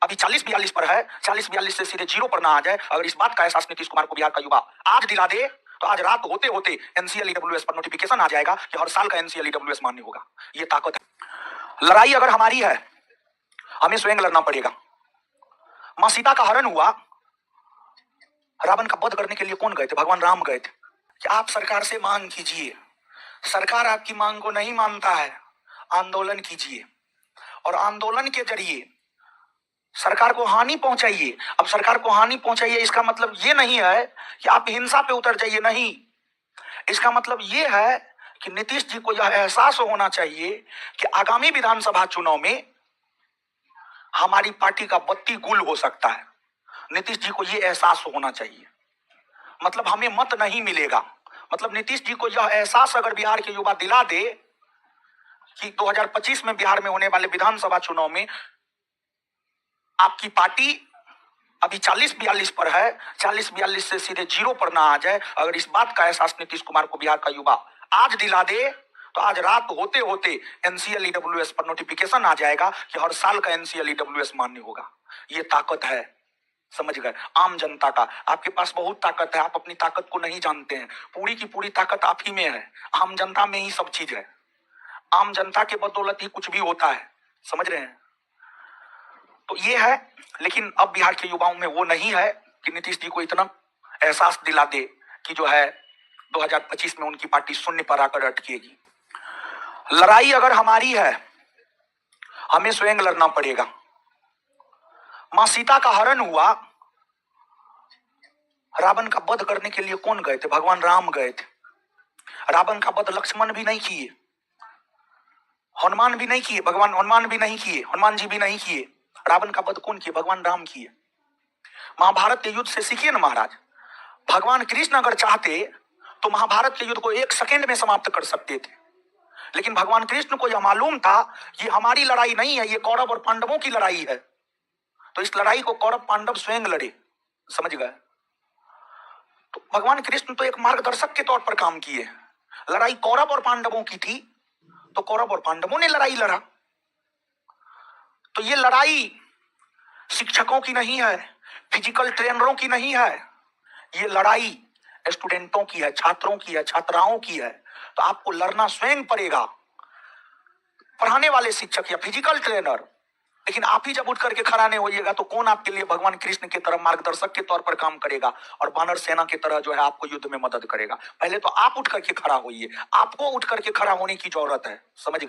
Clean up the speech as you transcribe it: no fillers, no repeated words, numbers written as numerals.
अभी 40-42 पर है, 40-42 से सीधे जीरो पर ना आ जाए। अगर इस बात का एहसास नीतीश कुमार को बिहार का युवा आज दिला दे तो आज रात होते होते एनसीएल ईडब्ल्यूएस पर नोटिफिकेशन आ जाएगा कि हर साल का एनसीएल ईडब्ल्यूएस मान्य होगा। ये ताकत है। लड़ाई अगर हमारी है, हमें स्वयं लड़ना पड़ेगा। मां सीता का हरण हुआ, रावण का वध करने के लिए कौन गए थे? भगवान राम गए थे। कि आप सरकार से मांग कीजिए, सरकार आपकी मांग को नहीं मानता है, आंदोलन कीजिए और आंदोलन के जरिए सरकार को हानि पहुंचाइए। अब सरकार को हानि पहुंचाइए इसका मतलब ये नहीं है कि आप हिंसा पे उतर जाइए, नहीं। इसका मतलब ये है कि नीतीश जी को यह एहसास होना चाहिए कि आगामी विधानसभा चुनाव में हमारी पार्टी का बत्ती गुल हो सकता है। नीतीश जी को यह एहसास होना चाहिए। मतलब हमें मत नहीं मिलेगा। मतलब नीतीश जी को यह एहसास अगर बिहार के युवा दिला दे कि 2025 में बिहार में होने वाले विधानसभा चुनाव में आपकी पार्टी अभी 40-42 पर है, 40-42 से सीधे जीरो पर ना आ जाए। अगर इस बात का एहसास नीतीश कुमार को बिहार का युवा आज दिला दे तो आज रात होते होते एनसीएल ईडब्ल्यूएस पर नोटिफिकेशन आ जाएगा कि हर साल का एनसीएल ईडब्ल्यूएस मान्य होगा। ये ताकत है, समझ गए? आम जनता का आपके पास बहुत ताकत है, आप अपनी ताकत को नहीं जानते हैं। पूरी की पूरी ताकत आप ही में है। आम जनता में ही सब चीज है। आम जनता के बदौलत ही कुछ भी होता है, समझ रहे हैं? तो ये है। लेकिन अब बिहार के युवाओं में वो नहीं है कि नीतीश जी को इतना एहसास दिला दे कि जो है 2025 में उनकी पार्टी शून्य पर आकर अटकेगी। लड़ाई अगर हमारी है, हमें स्वयं लड़ना पड़ेगा। मां सीता का हरण हुआ, रावण का वध करने के लिए कौन गए थे? भगवान राम गए थे। रावण का वध लक्ष्मण भी नहीं किए, हनुमान भी नहीं किए, भगवान हनुमान भी नहीं किए, हनुमान जी भी नहीं किए। रावण का वध कौन किए? भगवान राम किए। महाभारत के युद्ध से सीखिए ना महाराज। भगवान कृष्ण अगर चाहते तो महाभारत के युद्ध को 1 सेकेंड में समाप्त कर सकते थे। लेकिन भगवान कृष्ण को यह मालूम था ये हमारी लड़ाई नहीं है, ये कौरव और पांडवों की लड़ाई है। तो इस लड़ाई को कौरव पांडव स्वयं लड़े, समझ गए? तो भगवान कृष्ण तो एक मार्गदर्शक के तौर पर काम किए। लड़ाई कौरव और पांडवों की थी तो कौरव और पांडवों ने लड़ाई लड़ा। तो ये लड़ाई शिक्षकों की नहीं है, फिजिकल ट्रेनरों की नहीं है, ये लड़ाई स्टूडेंटों की है, छात्रों की है, छात्राओं की है। तो आपको लड़ना स्वयं पड़ेगा। पढ़ाने वाले शिक्षक या फिजिकल ट्रेनर, लेकिन आप ही जब उठ करके खड़ा नहीं होइएगा तो कौन आपके लिए भगवान कृष्ण की तरह मार्गदर्शक के तौर पर काम करेगा और वानर सेना की तरह जो है आपको युद्ध में मदद करेगा? पहले तो आप उठ करके खड़ा होइए। आपको उठ करके खड़ा होने की जरूरत है, समझ